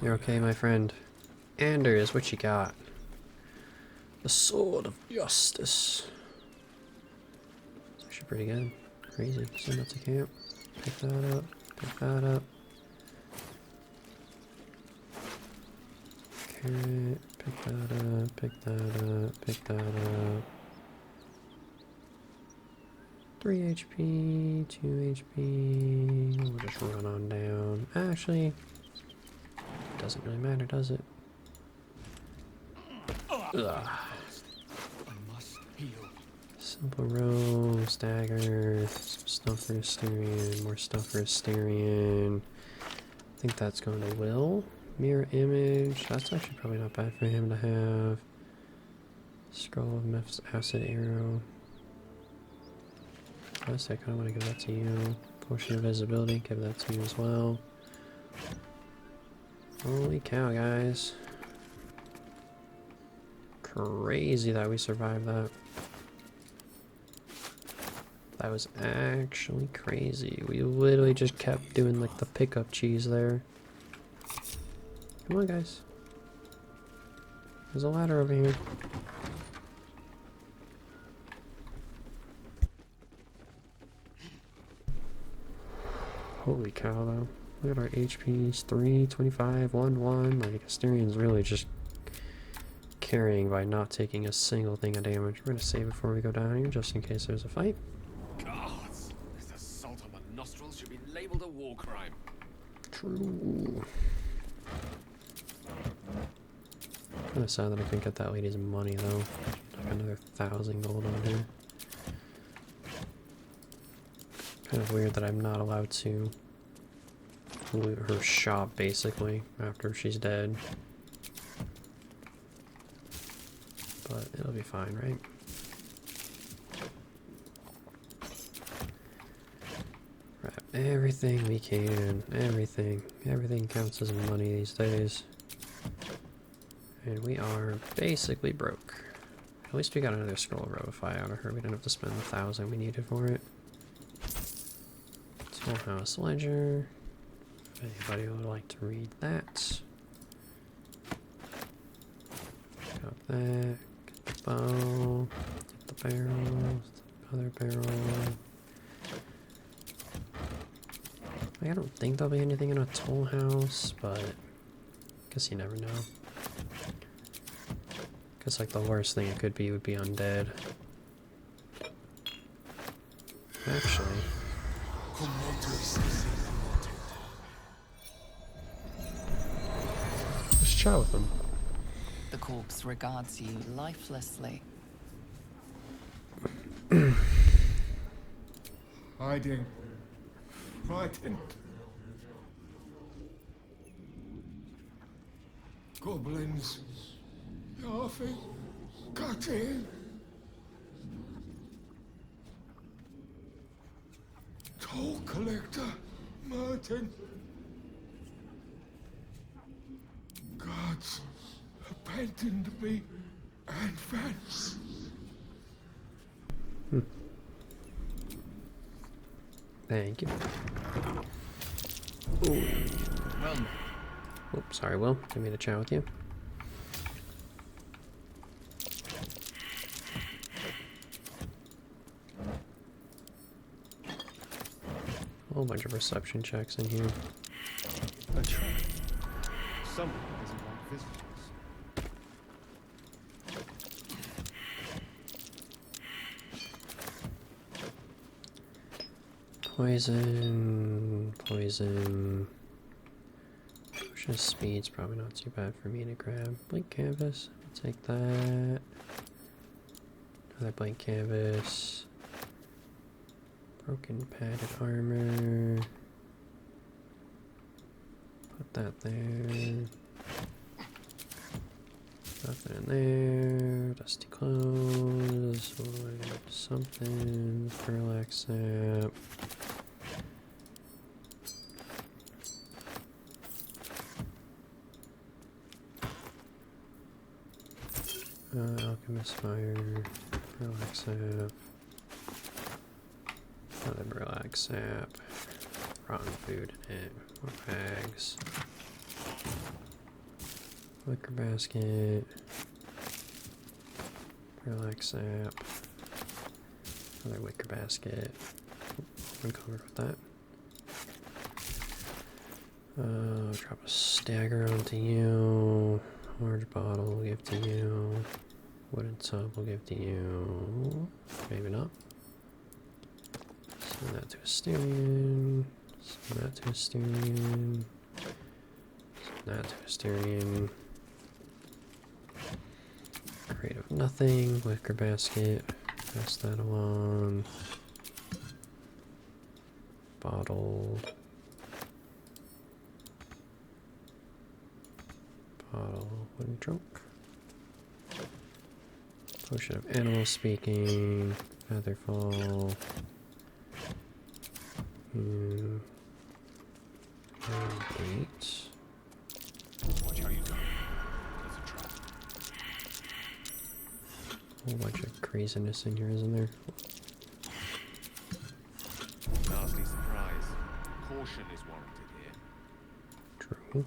You're okay, my friend. Anders, what you got? The Sword of Justice. It's actually pretty good. Crazy. Send that to camp. Pick that up. Pick that up. Okay. Pick that up. Pick that up. Pick that up. 3 HP. 2 HP. We'll just run on down. Actually, it doesn't really matter, does it? Ugh. Simple roll, stagger, some stuff for Asterion, more stuff for Asterion. I think that's going to Will. Mirror image, that's actually probably not bad for him to have. Scroll of Myth's acid arrow. Honestly, I kind of want to give that to you. Potion of visibility, give that to you as well. Holy cow, guys. Crazy that we survived that. That was actually crazy. We literally just kept doing like the pickup cheese there. Come on, guys. There's a ladder over here. Holy cow, though. Look at our HPs. 3, 25, 1, 1. Like, Asterian's really just carrying by not taking a single thing of damage. We're gonna save before we go down here, just in case there's a fight. Gods, this assault on my nostrils should be labeled a war crime. True. Kind of sad that I couldn't get that lady's money though. Like another 1,000 gold on her. Kind of weird that I'm not allowed to loot her shop basically after she's dead. But it'll be fine, right? Grab everything we can. Everything. Everything counts as money these days. And we are basically broke. At least we got another scroll of Revify out of her. We didn't have to spend the 1,000 we needed for it. Tollhouse Ledger. If anybody would like to read that. Got that. Get the bow. Get the barrel. The other barrel. I don't think there'll be anything in a toll house, but I guess you never know. Guess like the worst thing it could be would be undead. Actually. Let's chat with them. The corpse regards you lifelessly. Hiding. Frightened. Goblins. Laughing. Cutting. Toll collector. Martin. Gods abandoned me and Vance. Thank you. Ooh. Well, Oops, sorry, Will. Didn't mean to chat with you. A whole bunch of reception checks in here. Atrannix. Someone doesn't want visitors. Poison, poison. Potion of speed's probably not too bad for me to grab. Blank canvas, I'll take that. Another blank canvas. Broken padded armor. Put that there. Nothing in there. Dusty clothes. Wood, something. Parallax sap. Alchemist fire. Parallax sap. Another parallax sap. Rotten food in it. More bags. Liquor basket. Relax sap. Another wicker basket. I'm covered with that. Drop a stagger onto you. Large bottle will give to you. Wooden tub will give to you. Maybe not. Send that to a Styrian. Send that to a Styrian. Send that to a Styrian. Crate of nothing. Wicker basket. Pass that along. Bottle. Bottle. Wooden trunk. Potion of animal speaking. Featherfall. Gate. Watch how you go. There's a trap. Whole bunch of craziness in here, isn't there? Nasty surprise. Caution is warranted here. True.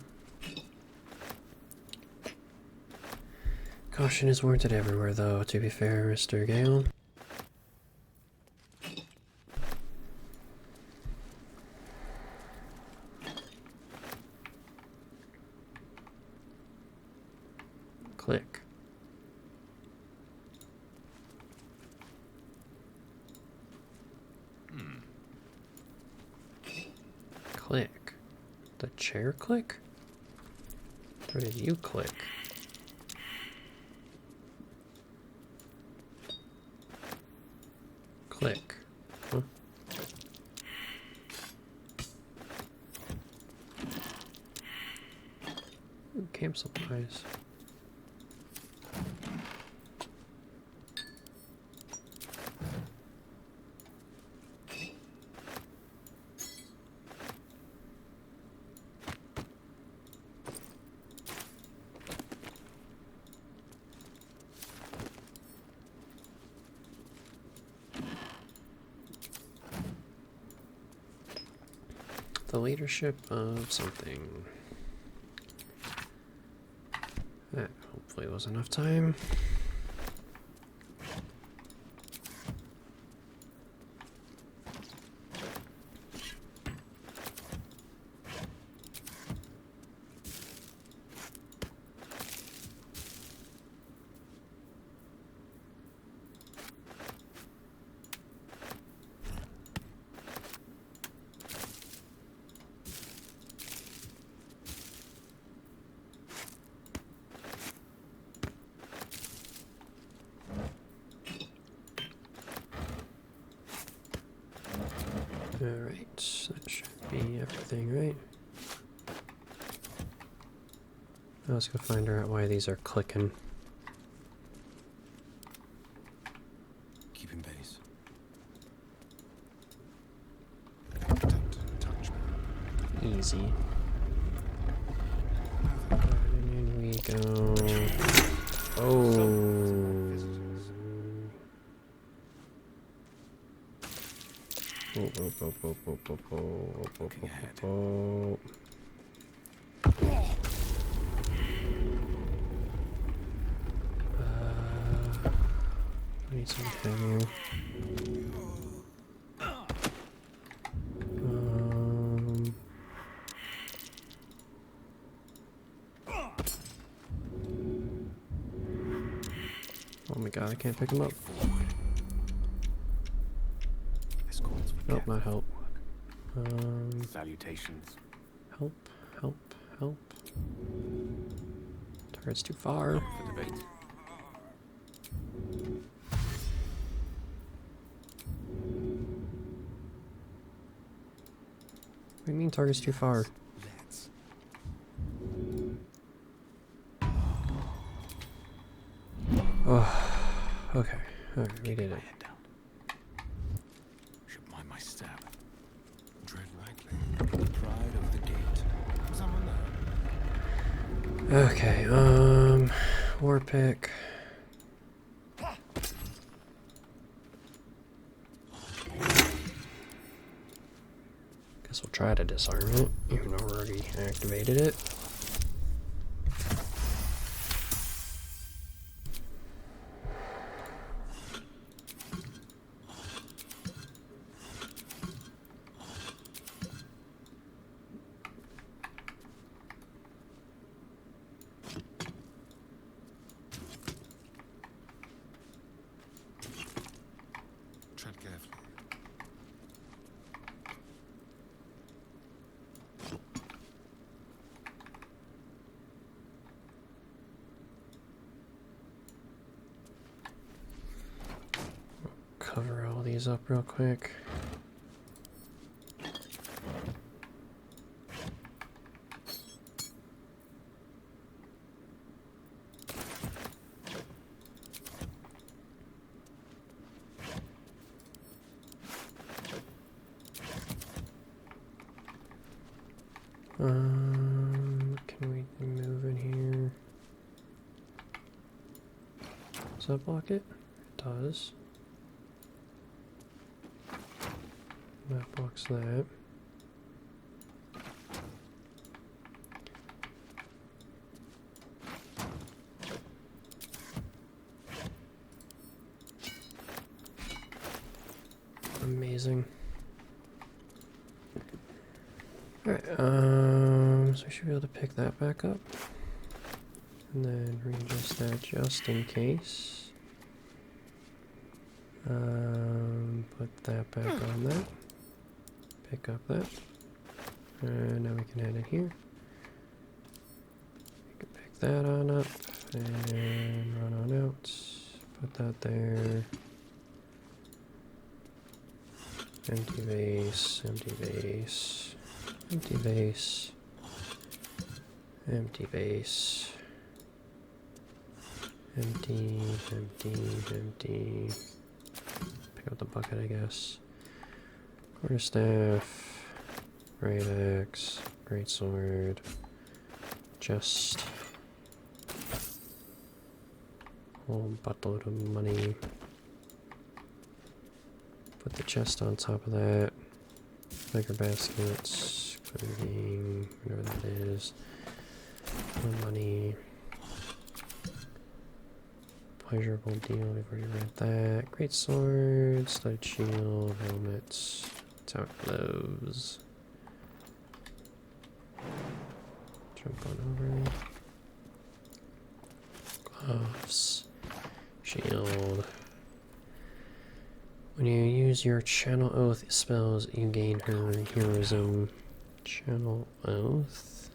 Caution is warranted everywhere, though, to be fair, Mr. Gale. Click. Click. The chair click? Or did you click? Click. Huh? Ooh, camp supplies. The leadership of something. That hopefully was enough time. Alright, that should be everything, right? Now let's go find out why these are clicking. Keeping base. Easy. And in we go. Oh. Need some ammo. Oh my god, I can't pick him up. Nope, not help. Salutations. Help, help, help. Target's too far. For debate. What do you mean target's too far? Let's. Oh, okay. Alright, we did it. Head down. Should mind my step. Tread lightly. The pride of the gate. Someone there. Okay, war pick. Guess we'll try to disarm it, even though we already activated it. these up real quick. Can we move in here? Does that block it? It does. That blocks that. Amazing. Alright, so we should be able to pick that back up. And then readjust that just in case. Put that back on that. Pick up that. And now we can add it here. We can pick that on up and run on out. Put that there. Empty vase, empty vase, empty vase, empty vase, empty, empty, empty. Pick up the bucket, I guess. Quarterstaff, great axe, great sword, chest, whole buttload of money. Put the chest on top of that. Bigger baskets, clothing, whatever that is. More money. Pleasurable deal, we've already read that. Great sword, studded shield, helmets. That's how it glows. Jump on over. Gloves. Shield. When you use your channel oath spells, you gain her heroism. Channel oath?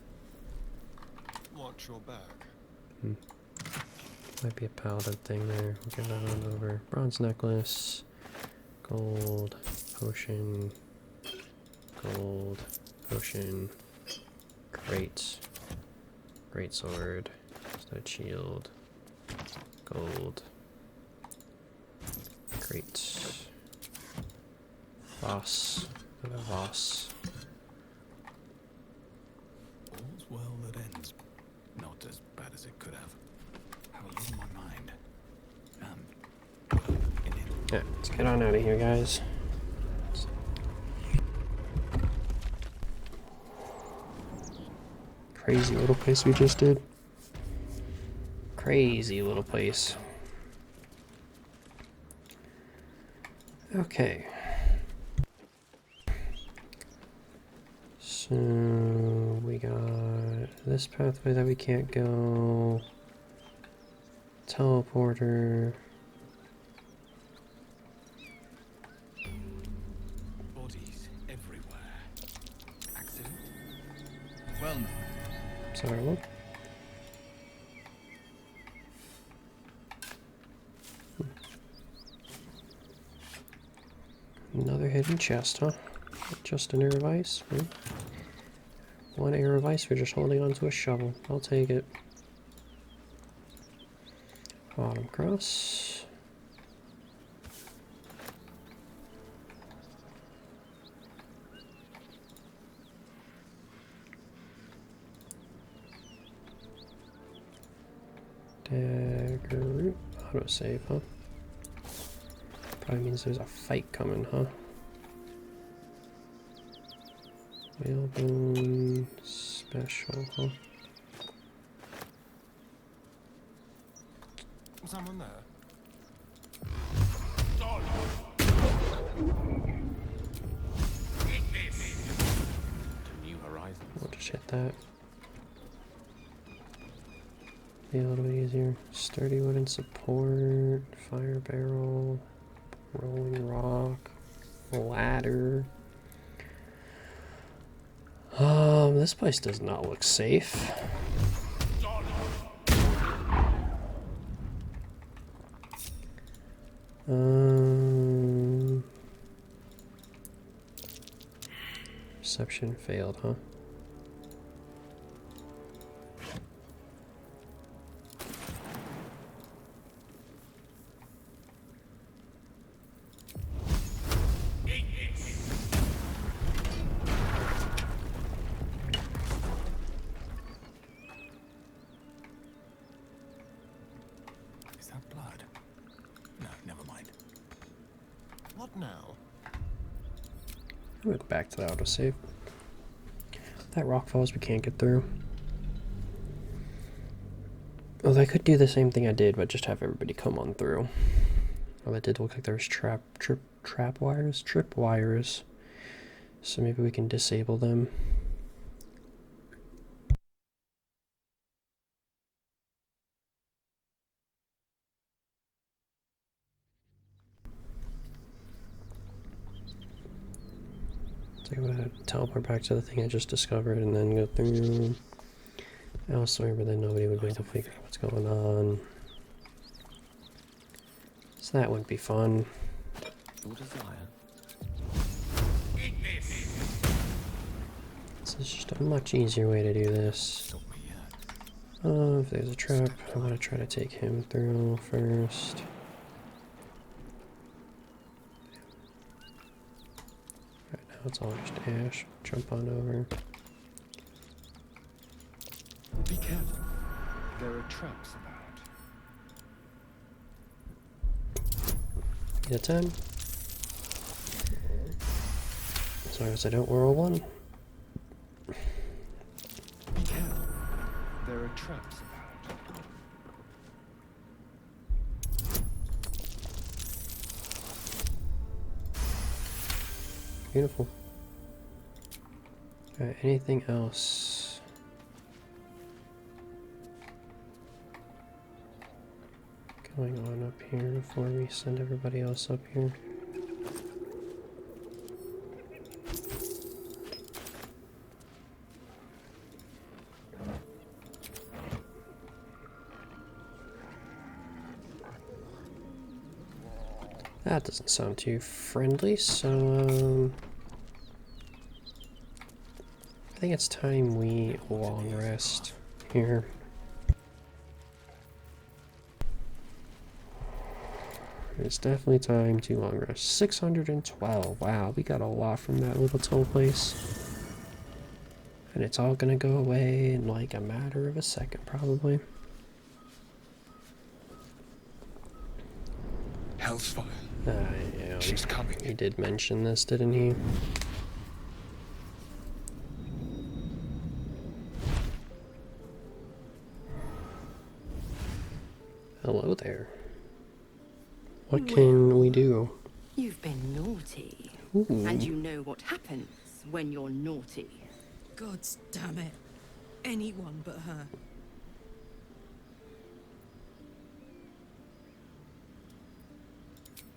Watch your back. Might be a paladin thing there. We'll get that on over. Bronze necklace. Gold. Potion. Gold. Potion. Great. Great sword. Stud shield. Gold. Great. Voss. Got a Voss. All's well that ends. Not as bad as it could have. Have a little my mind. In it. Yeah, let's get on out of here, guys. Crazy little place we just did. Crazy little place. Okay. So we got this pathway that we can't go. Teleporter. Bodies everywhere. Accident? Well, Sorry, what? Another hidden chest, huh? Just an air of ice. One air of ice for just holding onto a shovel. I'll take it. Bottom cross. Dagger root. Autosave, huh? Probably means there's a fight coming, huh? Whalebone special, huh? Someone there? To new horizons. We'll just hit that. Be a little bit easier. Sturdy wooden support, fire barrel, rolling rock, ladder. This place does not look safe. Perception failed, huh? Is that blood? No, never mind. What now? I went back to the autosave. That rock falls we can't get through. Well, I could do the same thing I did, but just have everybody come on through. Well, that did look like there was trip wires. So maybe we can disable them. So I'm gonna teleport back to the thing I just discovered and then go through elsewhere, but then nobody would be able to figure out what's going on. So that wouldn't be fun. Your desire. This is just a much easier way to do this. Stop me yet. If there's a trap, I want to try to take him through first. Right now it's all just ash. Jump on over. Be careful. There are traps about. Get a 10. As long as I don't roll 1. Be careful. There are traps about. Beautiful. Alright, anything else? Going on up here before we send everybody else up here. That doesn't sound too friendly, so I think it's time we long rest here. It's definitely time to long rest. 612. Wow, we got a lot from that little toll place. And it's all gonna go away in like a matter of a second, probably. Hell's fire. Yeah, She's coming. he did mention this, didn't he? Hello there. What can we do? You've been naughty. Ooh. And you know what happens when you're naughty. Gods damn it. Anyone but her.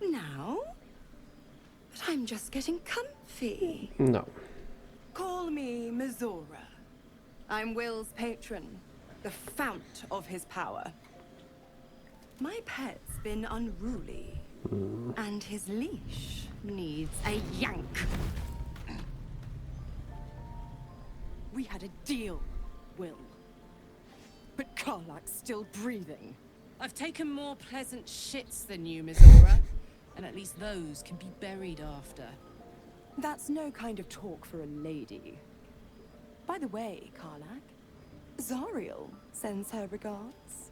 Now? But I'm just getting comfy. No. Call me Mizora. I'm Will's patron, the fount of his power. My pet's been unruly, and his leash needs a yank. We had a deal, Will. But Karlak's still breathing. I've taken more pleasant shits than you, Mizora. And at least those can be buried after. That's no kind of talk for a lady. By the way, Karlak, Zariel sends her regards.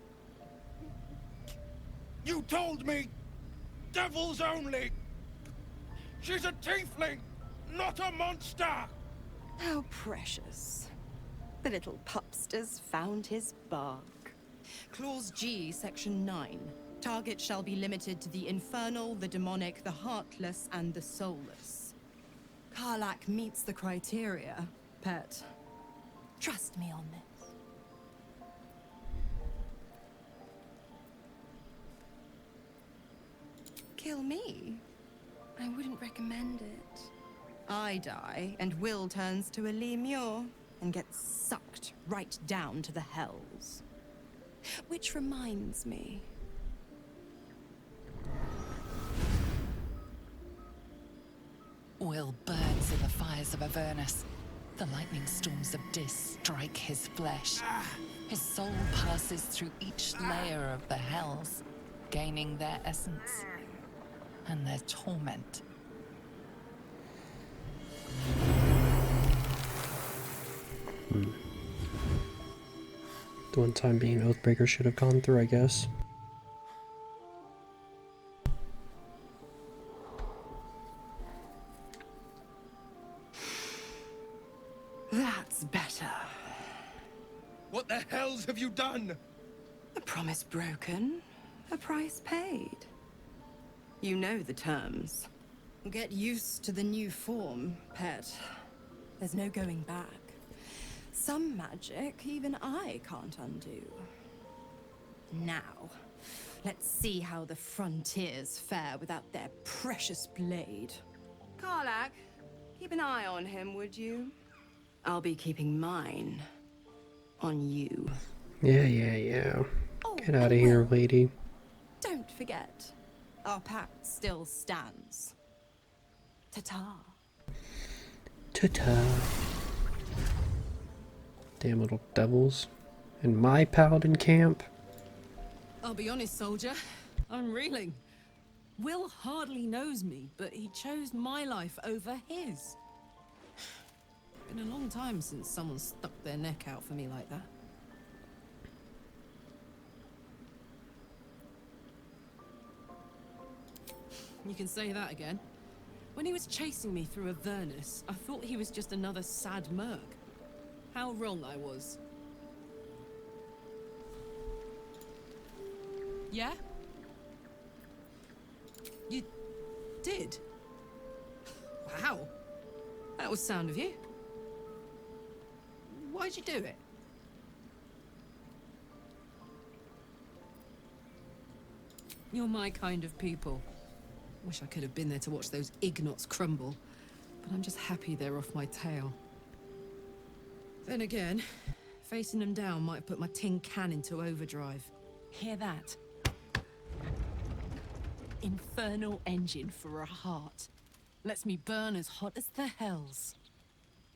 You told me! Devils only! She's a tiefling, not a monster! How precious. The little pupster's found his bark. Clause G, Section 9. Target shall be limited to the infernal, the demonic, the heartless, and the soulless. Karlak meets the criteria, pet. Trust me on this. Kill me? I wouldn't recommend it. I die, and Will turns to a Lemure and gets sucked right down to the hells. Which reminds me. Will burns in the fire's of Avernus. The lightning storms of Dis strike his flesh. His soul passes through each layer of the hells, gaining their essence and their torment. The one time being Oathbreaker should have gone through, I guess. That's better. What the hells have you done? A promise broken, a price paid. You know the terms. Get used to the new form, pet. There's no going back. Some magic even I can't undo. Now, let's see how the frontiers fare without their precious blade. Karlach, keep an eye on him, would you? I'll be keeping mine on you. Yeah. Oh, Get out of and here, Will, lady. don't forget, our pact still stands. Ta-ta. Ta-ta. Damn little devils. In my paladin camp? I'll be honest, soldier. I'm reeling. Will hardly knows me, but he chose my life over his. Been a long time since someone stuck their neck out for me like that. You can say that again. When he was chasing me through Avernus, I thought he was just another sad merc. How wrong I was. Yeah? You did? Wow. That was sound of you. Why'd you do it? You're my kind of people. Wish I could have been there to watch those ignots crumble, but I'm just happy they're off my tail. Then again, facing them down might have put my tin can into overdrive. Hear that? Infernal engine for a heart. Lets me burn as hot as the hells.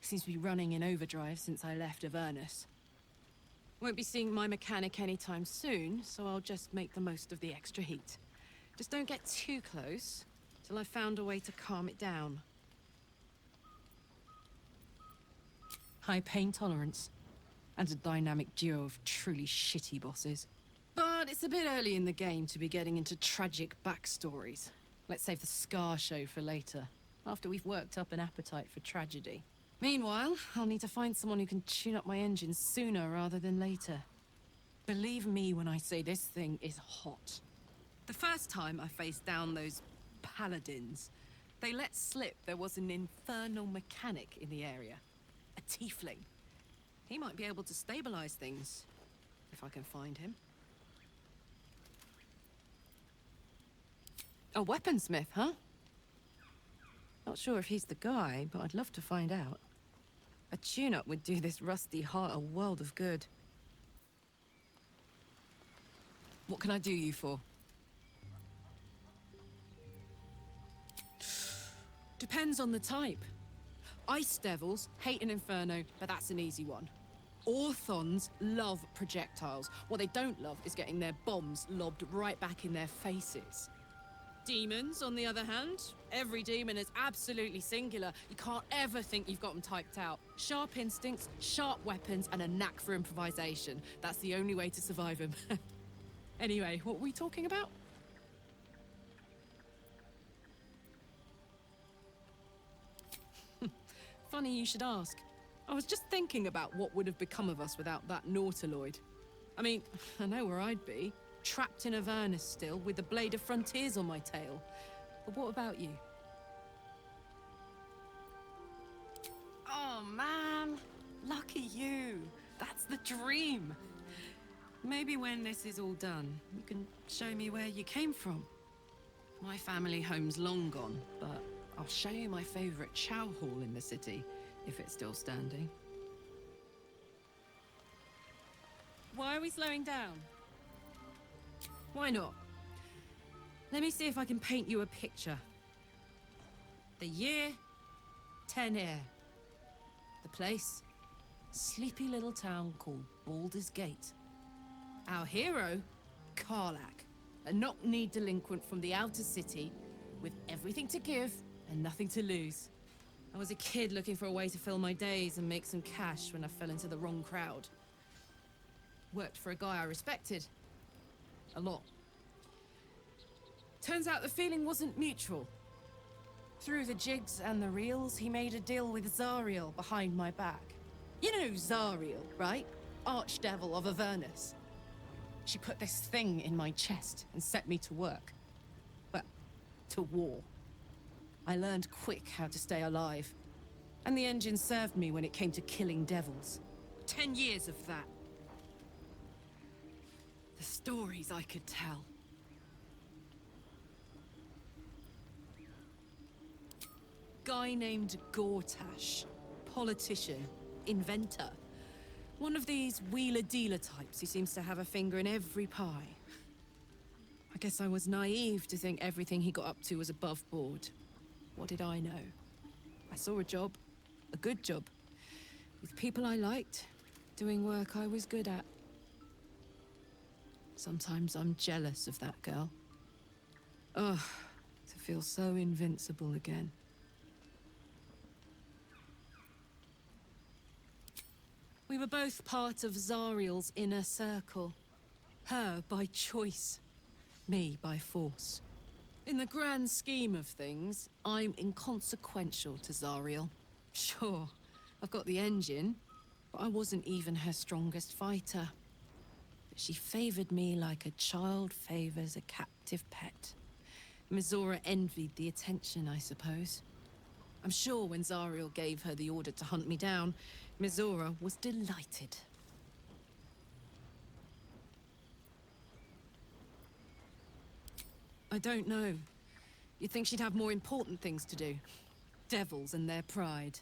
Seems to be running in overdrive since I left Avernus. Won't be seeing my mechanic anytime soon, so I'll just make the most of the extra heat. Just don't get too close, till I've found a way to calm it down. High pain tolerance, and a dynamic duo of truly shitty bosses. But it's a bit early in the game to be getting into tragic backstories. Let's save the Scar show for later, after we've worked up an appetite for tragedy. Meanwhile, I'll need to find someone who can tune up my engine sooner rather than later. Believe me when I say this thing is hot. The first time I faced down those paladins, they let slip there was an infernal mechanic in the area. A tiefling. He might be able to stabilize things, if I can find him. A weaponsmith, huh? Not sure if he's the guy, but I'd love to find out. A tune-up would do this rusty heart a world of good. What can I do you for? Depends on the type. Ice devils hate an inferno, but that's an easy one. Orthons love projectiles. What they don't love is getting their bombs lobbed right back in their faces. Demons, on the other hand, every demon is absolutely singular. You can't ever think you've got them typed out. Sharp instincts, sharp weapons, and a knack for improvisation. That's the only way to survive them. Anyway, what were we talking about? Funny you should ask. I was just thinking about what would have become of us without that Nautiloid. I mean, I know where I'd be. Trapped in Avernus still, with the Blade of Frontiers on my tail. But what about you? Oh, man. Lucky you. That's the dream. Maybe when this is all done, you can show me where you came from. My family home's long gone, but I'll show you my favorite chow hall in the city, if it's still standing. Why are we slowing down? Why not? Let me see if I can paint you a picture. The year, 10 air. the place. Sleepy little town called Baldur's Gate. Our hero, Karlach, a knock-kneed delinquent from the outer city with everything to give and nothing to lose. I was a kid looking for a way to fill my days and make some cash when I fell into the wrong crowd. Worked for a guy I respected. A lot. Turns out the feeling wasn't mutual. Through the jigs and the reels, he made a deal with Zariel behind my back. You know Zariel, right? Archdevil of Avernus. She put this thing in my chest and set me to work. Well, to war. I learned quick how to stay alive. And the engine served me when it came to killing devils. 10 years of that. The stories I could tell. Guy named Gortash. Politician. Inventor. One of these wheeler-dealer types who seems to have a finger in every pie. I guess I was naive to think everything he got up to was above board. What did I know? I saw a job. A good job. With people I liked. Doing work I was good at. Sometimes I'm jealous of that girl. Ugh, to feel so invincible again. We were both part of Zariel's inner circle. Her by choice, me by force. In the grand scheme of things, I'm inconsequential to Zariel. Sure, I've got the engine, but I wasn't even her strongest fighter. But she favored me like a child favors a captive pet. Mizora envied the attention, I suppose. I'm sure when Zariel gave her the order to hunt me down, Mizora was delighted. I don't know. You'd think she'd have more important things to do. Devils and their pride.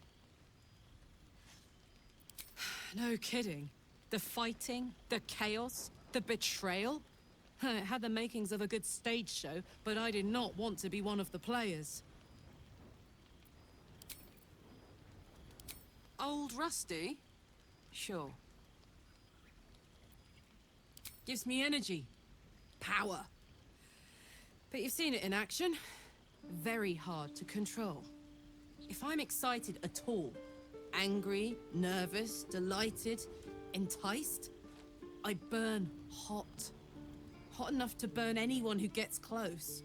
No kidding. The fighting, the chaos, the betrayal. It had the makings of a good stage show, but I did not want to be one of the players. Old Rusty? Sure. Gives me energy. Power. But you've seen it in action. Very hard to control. If I'm excited at all, angry, nervous, delighted, enticed, I burn hot. Hot enough to burn anyone who gets close.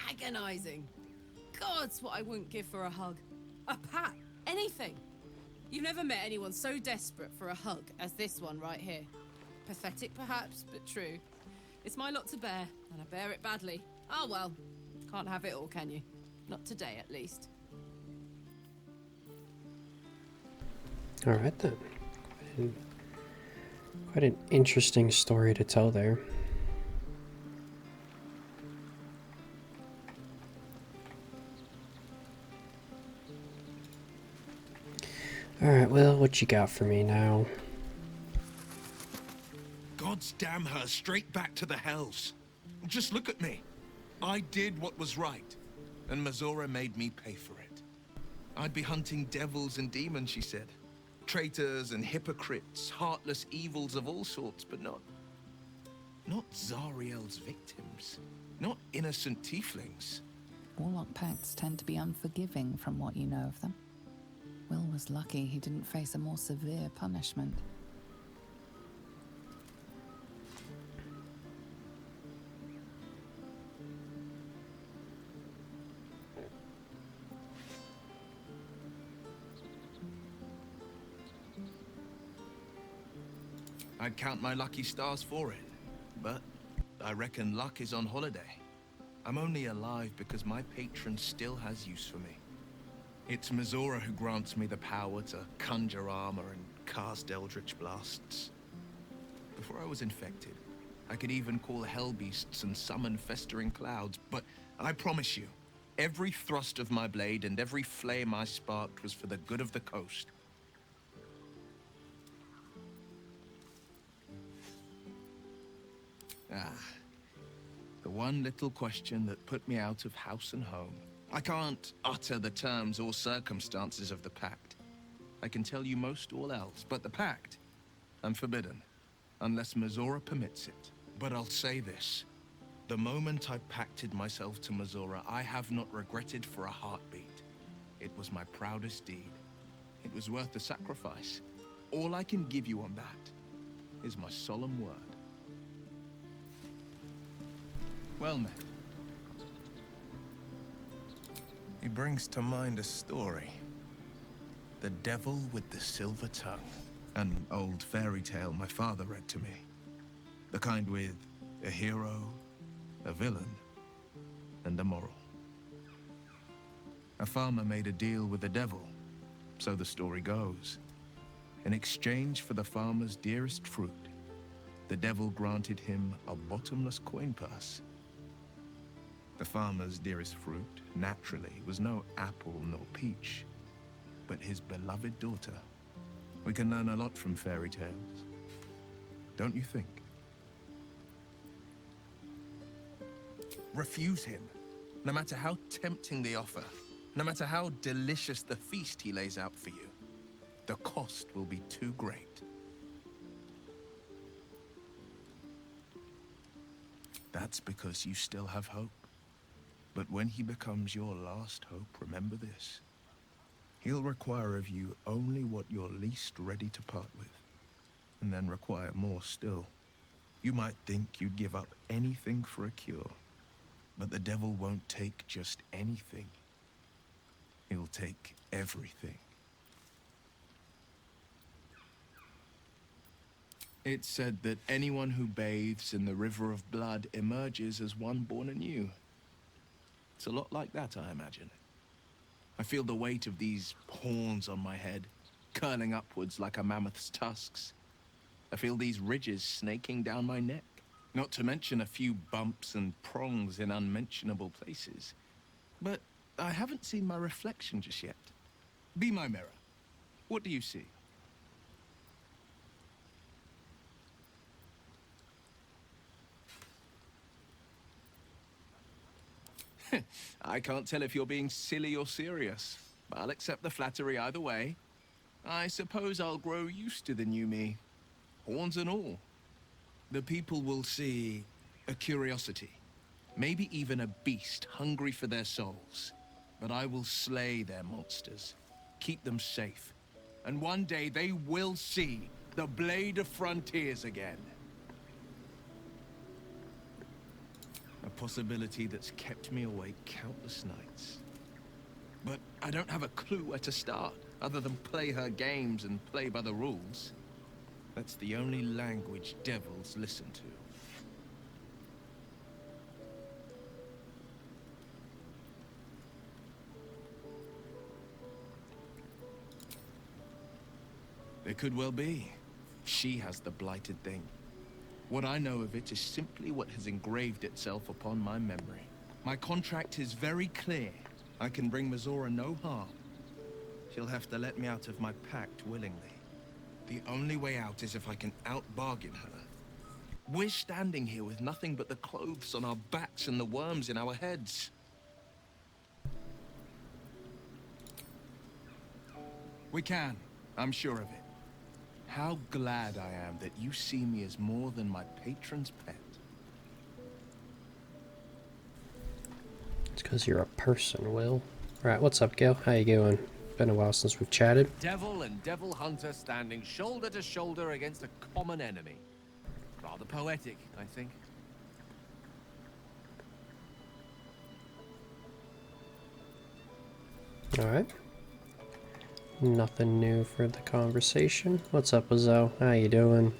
Agonizing. God's what I wouldn't give for a hug. A pat. Anything. You've never met anyone so desperate for a hug as this one right here. Pathetic perhaps, but true. It's my lot to bear, and I bear it badly. Oh well. Can't have it all, can you? Not today, at least. Alright then. Quite an interesting story to tell there. Alright, well, what you got for me now? God's damn her, straight back to the hells. Just look at me. I did what was right, and Mizora made me pay for it. I'd be hunting devils and demons, she said. Traitors and hypocrites, heartless evils of all sorts, but not Zariel's victims. Not innocent tieflings. Warlock pacts tend to be unforgiving from what you know of them. Will was lucky he didn't face a more severe punishment. I'd count my lucky stars for it, but I reckon luck is on holiday. I'm only alive because my patron still has use for me. It's Mizora who grants me the power to conjure armor and cast eldritch blasts. Before I was infected, I could even call hell beasts and summon festering clouds, but I promise you, every thrust of my blade and every flame I sparked was for the good of the coast. The one little question that put me out of house and home. I can't utter the terms or circumstances of the pact. I can tell you most all else, but the pact, I'm forbidden, unless Mizora permits it. But I'll say this. The moment I pacted myself to Mizora, I have not regretted for a heartbeat. It was my proudest deed. It was worth the sacrifice. All I can give you on that is my solemn word. Well met. He brings to mind a story. The Devil with the Silver Tongue. An old fairy tale my father read to me. The kind with a hero, a villain, and a moral. A farmer made a deal with the devil, so the story goes. In exchange for the farmer's dearest fruit, the devil granted him a bottomless coin purse. The farmer's dearest fruit, naturally, was no apple nor peach, but his beloved daughter. We can learn a lot from fairy tales, don't you think? Refuse him, no matter how tempting the offer, no matter how delicious the feast he lays out for you. The cost will be too great. That's because you still have hope. But when he becomes your last hope, remember this. He'll require of you only what you're least ready to part with, and then require more still. You might think you'd give up anything for a cure, but the devil won't take just anything. He'll take everything. It's said that anyone who bathes in the river of blood emerges as one born anew. It's a lot like that, I imagine. I feel the weight of these horns on my head, curling upwards like a mammoth's tusks. I feel these ridges snaking down my neck, not to mention a few bumps and prongs in unmentionable places. But I haven't seen my reflection just yet. Be my mirror. What do you see? I can't tell if you're being silly or serious. I'll accept the flattery either way. I suppose I'll grow used to the new me, horns and all. The people will see a curiosity, maybe even a beast hungry for their souls. But I will slay their monsters, keep them safe, and one day they will see the Blade of Frontiers again. A possibility that's kept me awake countless nights. But I don't have a clue where to start, other than play her games and play by the rules. That's the only language devils listen to. It could well be. She has the blighted thing. What I know of it is simply what has engraved itself upon my memory. My contract is very clear. I can bring Mizora no harm. She'll have to let me out of my pact willingly. The only way out is if I can out-bargain her. We're standing here with nothing but the clothes on our backs and the worms in our heads. We can, I'm sure of it. How glad I am that you see me as more than my patron's pet. It's because you're a person, Will. Alright, what's up, Gil? How you doing? Been a while since we've chatted. Devil and devil hunter standing shoulder to shoulder against a common enemy. Rather poetic, I think. Alright. Nothing new for the conversation. What's up, Wazzo? How you doing?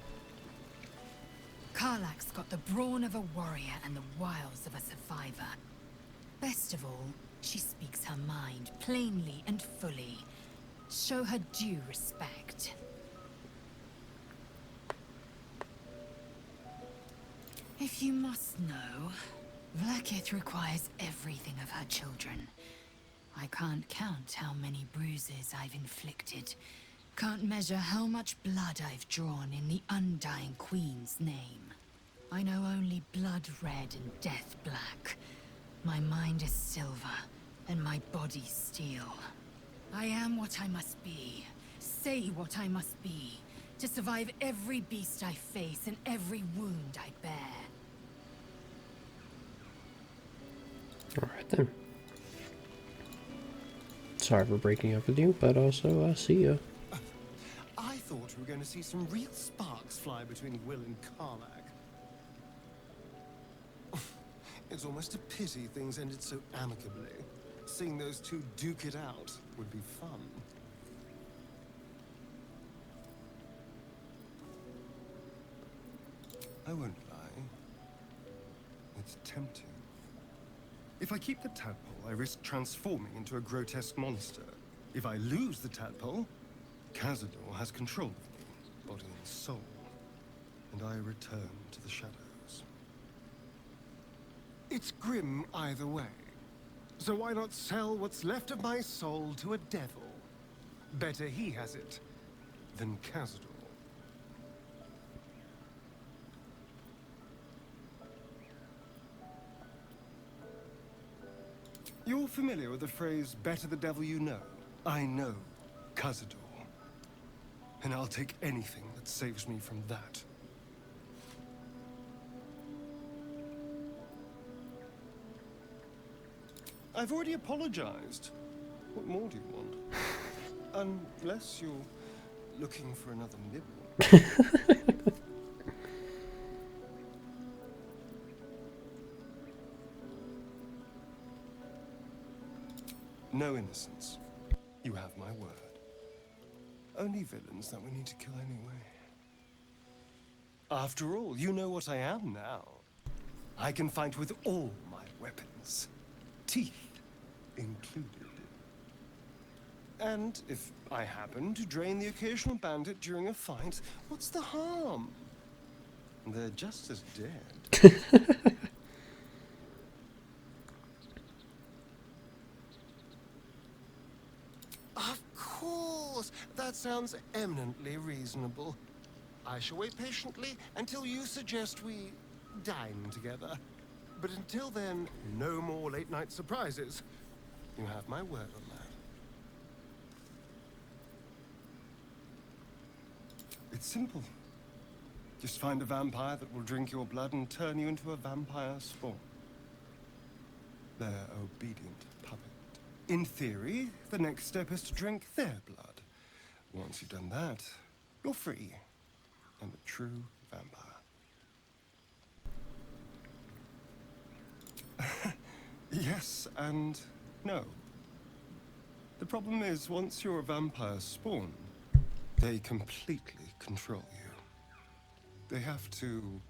Karlach's got the brawn of a warrior and the wiles of a survivor. Best of all, she speaks her mind plainly and fully. Show her due respect. If you must know, Vlaakith requires everything of her children. I can't count how many bruises I've inflicted. Can't measure how much blood I've drawn in the Undying Queen's name. I know only blood red and death black. My mind is silver, and my body steel. I am what I must be, say what I must be, to survive every beast I face and every wound I bear. Alright then. Sorry for breaking up with you, but also see ya. I thought we were going to see some real sparks fly between Will and Karlak. It's almost a pity things ended so amicably. Seeing those two duke it out would be fun. I won't lie. It's tempting. If I keep the tadpole, I risk transforming into a grotesque monster. If I lose the tadpole, Cazador has control of me, body and soul, and I return to the shadows. It's grim either way, so why not sell what's left of my soul to a devil? Better he has it than Cazador. You're familiar with the phrase, better the devil you know? I know Cazador. And I'll take anything that saves me from that. I've already apologized. What more do you want? Unless you're looking for another nibble. No innocence. You have my word. Only villains that we need to kill anyway. After all, you know what I am now. I can fight with all my weapons. Teeth included. And if I happen to drain the occasional bandit during a fight, what's the harm? They're just as dead. Of course! That sounds eminently reasonable. I shall wait patiently until you suggest we dine together. But until then, no more late-night surprises. You have my word on that. It's simple. Just find a vampire that will drink your blood and turn you into a vampire spawn. Their obedient puppet. In theory, the next step is to drink their blood. Once you've done that, you're free. And a true vampire. Yes and no. The problem is, once you're a vampire spawn, they completely control you. They have to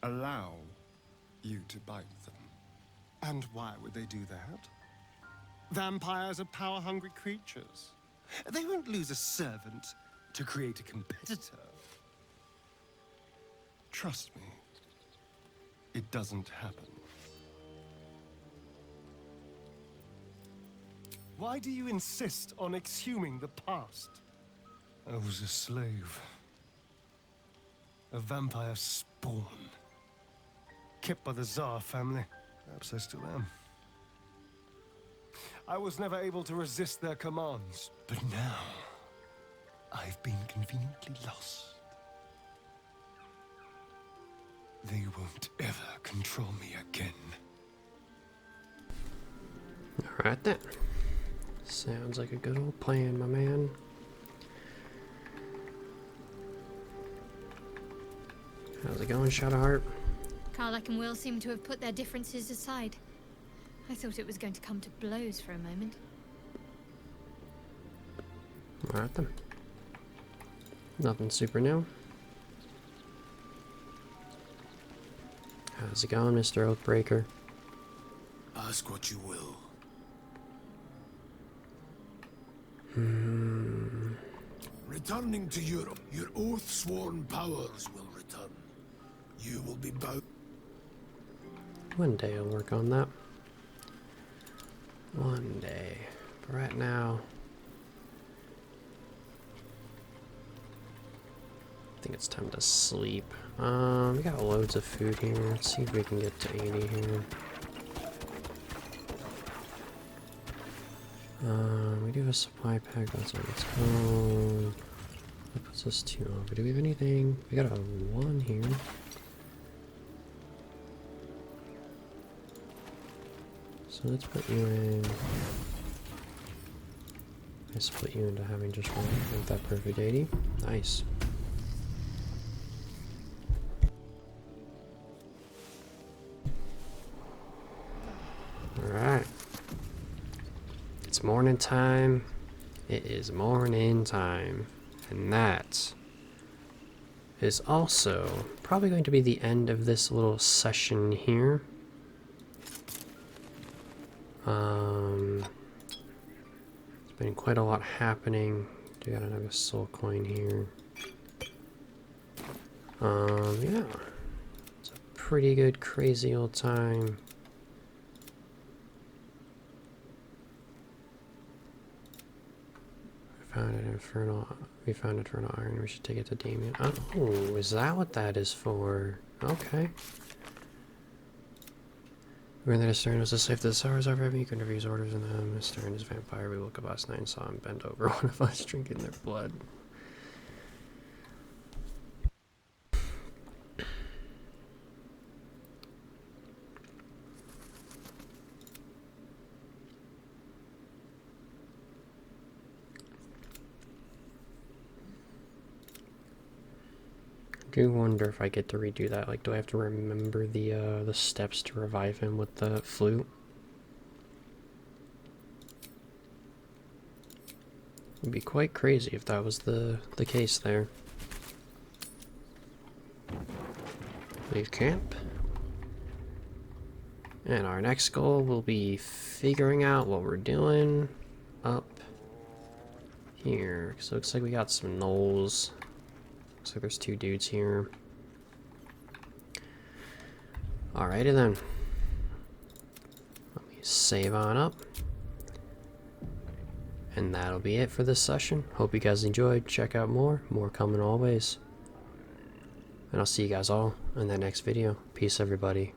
allow you to bite them. And why would they do that? Vampires are power-hungry creatures. They won't lose a servant to create a competitor. Trust me, it doesn't happen. Why do you insist on exhuming the past? I was a slave. A vampire spawn. Kept by the Tsar family. Perhaps I still am. I was never able to resist their commands. But now, I've been conveniently lost. They won't ever control me again. Alright then. Sounds like a good old plan, my man. How's it going, Shadowheart? Karlak and Will seem to have put their differences aside. I thought it was going to come to blows for a moment. Alright then. Nothing super new. How's it going, Mr. Oathbreaker? Ask what you will. Returning to Europe, your oath-sworn powers will return. You will be bound. One day I'll work on that. One day. But right now, I think it's time to sleep. We got loads of food here. Let's see if we can get to 80 here. We do have a supply pack that's on its own. That puts us 2 over. Do we have anything? We got a 1 here. So let's put you in. I split you into having just 1 with that perfect 80. Nice. Alright. It's morning time. It is morning time. And that is also probably going to be the end of this little session here. There's been quite a lot happening. Do got another soul coin here. Yeah. It's a pretty good, crazy old time. We found Infernal Iron. We should take it to Damien. Oh, is that what that is for? Okay. When the Stern was a safe the Sars are having, you can refuse orders in them. Stern is vampire. We woke up last night and saw him bend over one of us drinking their blood. I do wonder if I get to redo that. Like, do I have to remember the steps to revive him with the flute? It'd be quite crazy if that was the case there. Leave camp. And our next goal will be figuring out what we're doing up here. So it looks like we got some gnolls. Looks like there's 2 dudes here. Alrighty then. Let me save on up. And that'll be it for this session. Hope you guys enjoyed. Check out more. More coming always. And I'll see you guys all in the next video. Peace, everybody.